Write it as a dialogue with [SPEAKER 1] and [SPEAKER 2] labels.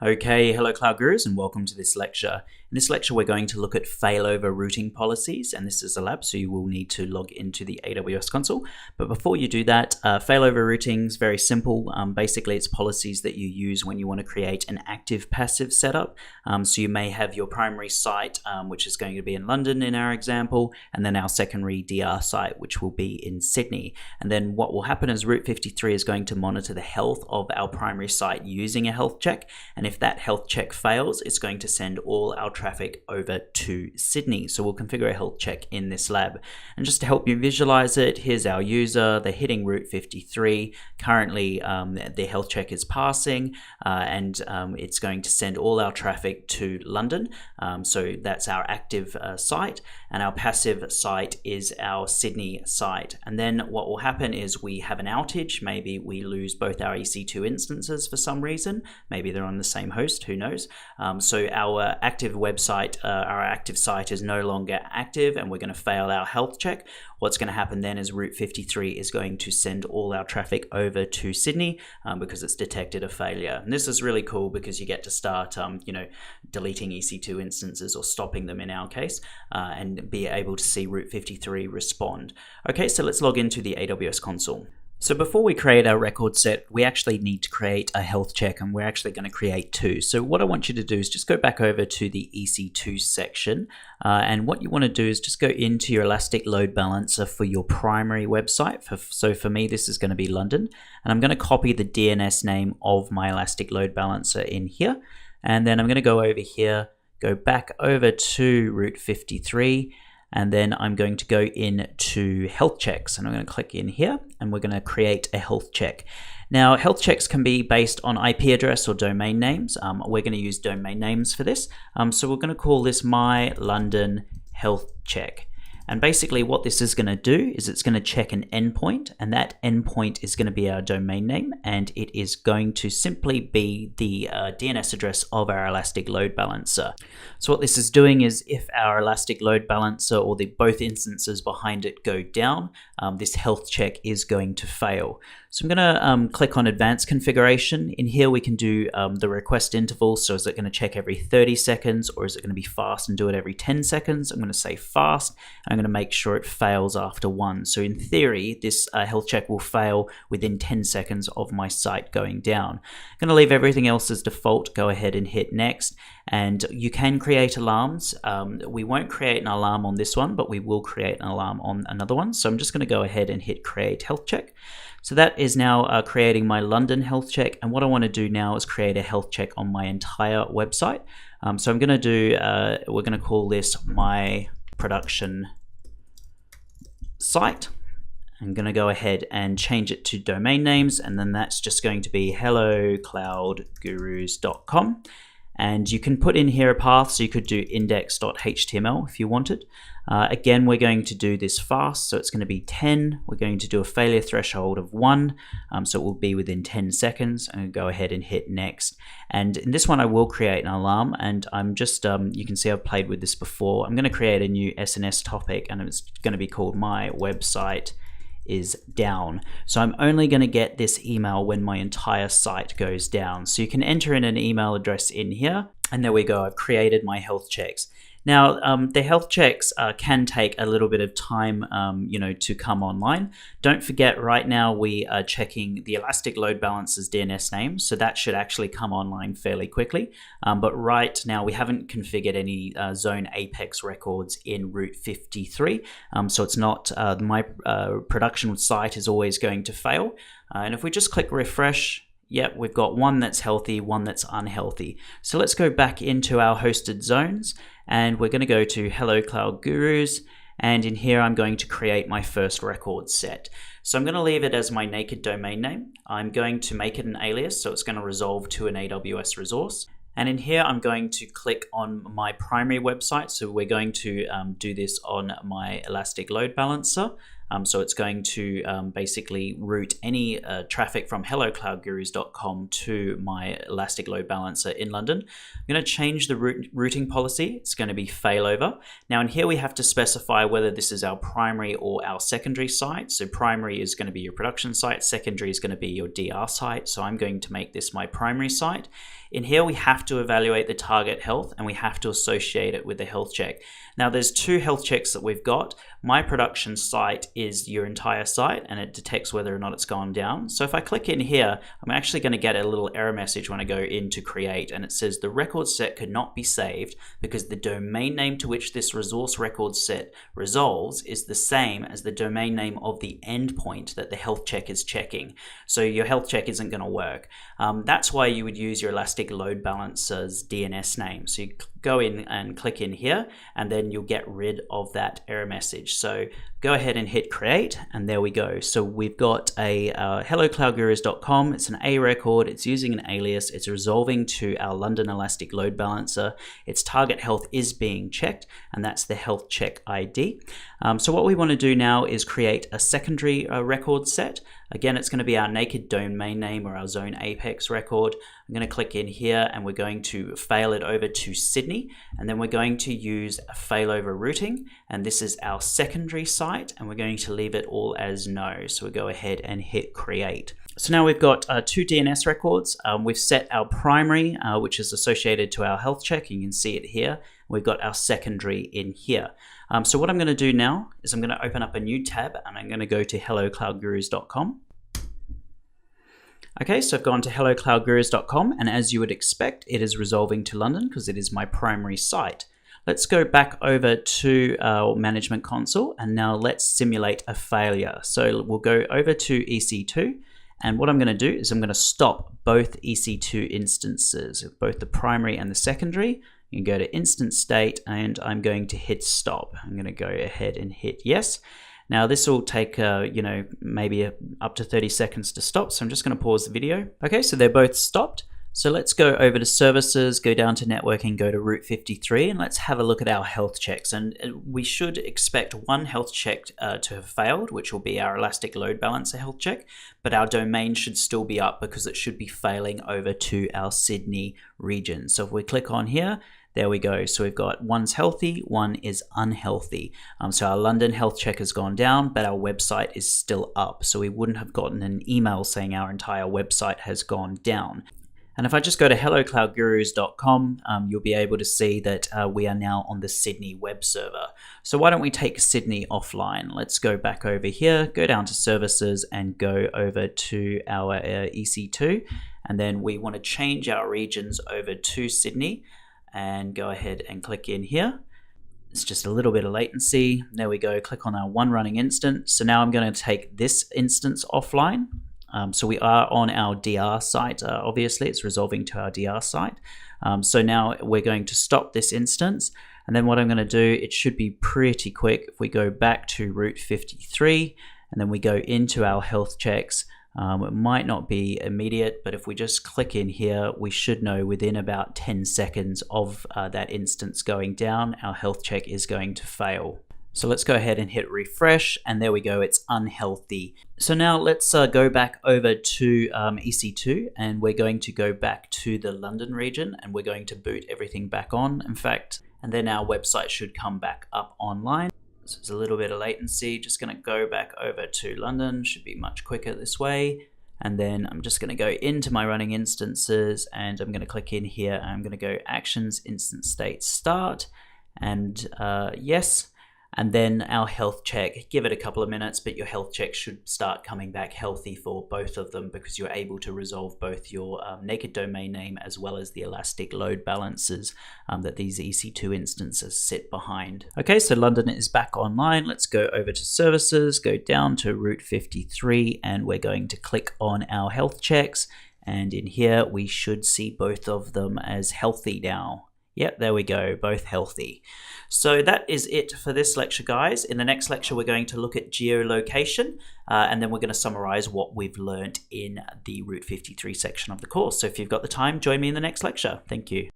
[SPEAKER 1] Okay, hello Cloud Gurus and welcome to this lecture. In this lecture we're going to look at failover routing policies, and this is a lab so you will need to log into the AWS console. But before you do that, failover routing is very simple. Basically it's policies that you use when you want to create an active-passive setup. So you may have your primary site, which is going to be in London in our example, and then our secondary DR site, which will be in Sydney. And then what will happen is Route 53 is going to monitor the health of our primary site using a health check, and if that health check fails, it's going to send all our traffic over to Sydney. So we'll configure a health check in this lab. And just to help you visualize it, here's our user. They're hitting Route 53. Currently, the health check is passing, and it's going to send all our traffic to London. So that's our active site, and our passive site is our Sydney site. And then what will happen is we have an outage. Maybe we lose both our EC2 instances for some reason. Maybe they're on the same host, who knows. So our active website, our active site is no longer active, and we're going to fail our health check. What's going to happen then is Route 53 is going to send all our traffic over to Sydney because it's detected a failure. And this is really cool because you get to start, deleting EC2 instances or stopping them in our case, and be able to see Route 53 respond. Okay, so let's log into the AWS console. So before we create our record set, we actually need to create a health check, and we're actually going to create two. So what I want you to do is just go back over to the EC2 section, and what you want to do is just go into your Elastic Load Balancer for your primary website. So for me, this is going to be London, and I'm going to copy the DNS name of my Elastic Load Balancer in here, and then I'm going to go over here, go back over to Route 53, and then I'm going to go into health checks, and I'm going to click in here, and we're going to create a health check. Now, health checks can be based on IP address or domain names. We're going to use domain names for this. So we're going to call this My London Health Check. And basically what this is going to do is it's going to check an endpoint, and that endpoint is going to be our domain name, and it is going to simply be the DNS address of our Elastic Load Balancer. So what this is doing is if our Elastic Load Balancer or both instances behind it go down, this health check is going to fail. So I'm going to click on Advanced Configuration. In here we can do the request interval. So is it going to check every 30 seconds, or is it going to be fast and do it every 10 seconds? I'm going to say fast. I'm going to make sure it fails after 1. So in theory, this health check will fail within 10 seconds of my site going down. I'm going to leave everything else as default. Go ahead and hit next. And you can create alarms. We won't create an alarm on this one, but we will create an alarm on another one. So I'm just going to go ahead and hit Create Health Check. So that is now creating my London health check. And what I want to do now is create a health check on my entire website. So I'm going to do, we're going to call this My Production Site. I'm going to go ahead and change it to domain names, and then that's just going to be hellocloudgurus.com. And you can put in here a path, so you could do index.html if you wanted. Again, we're going to do this fast, so it's going to be 10. We're going to do a failure threshold of 1, so it will be within 10 seconds. I'm going to go ahead and hit next. And in this one, I will create an alarm, and I'm just, you can see I've played with this before. I'm going to create a new SNS topic, and it's going to be called My Website is Down. So I'm only going to get this email when my entire site goes down. So you can enter in an email address in here, and there we go. I've created my health checks. Now, the health checks can take a little bit of time, to come online. Don't forget, right now we are checking the Elastic Load Balancer's DNS name, so that should actually come online fairly quickly. But right now we haven't configured any Zone Apex records in Route 53, so it's not, my production site is always going to fail. And if we just click refresh, yep, we've got one that's healthy, one that's unhealthy. So let's go back into our hosted zones, and we're going to go to Hello Cloud Gurus, and in here I'm going to create my first record set. So I'm going to leave it as my naked domain name. I'm going to make it an alias, so it's going to resolve to an AWS resource. And in here I'm going to click on my primary website, so we're going to do this on my Elastic Load Balancer. So it's going to basically route any traffic from hellocloudgurus.com to my Elastic Load Balancer in London. I'm going to change the routing policy. It's going to be failover. Now in here we have to specify whether this is our primary or our secondary site. So primary is going to be your production site, secondary is going to be your DR site. So I'm going to make this my primary site. In here we have to evaluate the target health and we have to associate it with the health check. Now there's two health checks that we've got. My production site is your entire site and it detects whether or not it's gone down. So if I click in here, I'm actually going to get a little error message when I go in to create, and it says the record set could not be saved because the domain name to which this resource record set resolves is the same as the domain name of the endpoint that the health check is checking. So your health check isn't going to work. That's why you would use your Elastic Load Balancer's DNS name. So you go in and click in here and then you'll get rid of that error message. So go ahead and hit create and there we go. So we've got a hellocloudgurus.com. It's an A record. It's using an alias. It's resolving to our London Elastic Load Balancer. Its target health is being checked and that's the health check ID. So what we want to do now is create a secondary record set. Again, it's going to be our naked domain name or our zone apex record. I'm going to click in here and we're going to fail it over to Sydney, and then we're going to use failover routing, and this is our secondary site, and we're going to leave it all as no. So we'll go ahead and hit create. So now we've got two DNS records. We've set our primary, which is associated to our health check. You can see it here. We've got our secondary in here. So what I'm going to do now is I'm going to open up a new tab and I'm going to go to hellocloudgurus.com. Okay, so I've gone to hellocloudgurus.com, and as you would expect, it is resolving to London because it is my primary site. Let's go back over to our management console and now let's simulate a failure. So we'll go over to EC2. And what I'm going to do is I'm going to stop both EC2 instances, both the primary and the secondary. You can go to instance state and I'm going to hit stop. I'm going to go ahead and hit yes. Now this will take, maybe up to 30 seconds to stop. So I'm just going to pause the video. Okay, so they're both stopped. So let's go over to services, go down to networking, go to Route 53, and let's have a look at our health checks. And we should expect one health check to have failed, which will be our Elastic Load Balancer health check, but our domain should still be up because it should be failing over to our Sydney region. So if we click on here, there we go. So we've got one's healthy, one is unhealthy. So our London health check has gone down, but our website is still up. So we wouldn't have gotten an email saying our entire website has gone down. And if I just go to hellocloudgurus.com, you'll be able to see that we are now on the Sydney web server. So why don't we take Sydney offline? Let's go back over here, go down to services and go over to our EC2. And then we want to change our regions over to Sydney and go ahead and click in here. It's just a little bit of latency. There we go, click on our one running instance. So now I'm going to take this instance offline. So we are on our DR site, obviously it's resolving to our DR site. So now we're going to stop this instance, and then what I'm going to do, it should be pretty quick. If we go back to Route 53 and then we go into our health checks, it might not be immediate, but if we just click in here, we should know within about 10 seconds of that instance going down, our health check is going to fail. So let's go ahead and hit refresh, and there we go, it's unhealthy. So now let's go back over to EC2, and we're going to go back to the London region, and we're going to boot everything back on, in fact, and then our website should come back up online. So there's a little bit of latency, just gonna go back over to London, should be much quicker this way. And then I'm just gonna go into my running instances, and I'm gonna click in here, and I'm gonna go actions, instance state, start, and yes. And then our health check, give it a couple of minutes, but your health check should start coming back healthy for both of them because you're able to resolve both your naked domain name as well as the Elastic Load Balancers that these EC2 instances sit behind. Okay, so London is back online. Let's go over to services, go down to Route 53, and we're going to click on our health checks. And in here, we should see both of them as healthy now. Yep, there we go, both healthy. So that is it for this lecture, guys. In the next lecture, we're going to look at geolocation, and then we're going to summarize what we've learned in the Route 53 section of the course. So if you've got the time, join me in the next lecture. Thank you.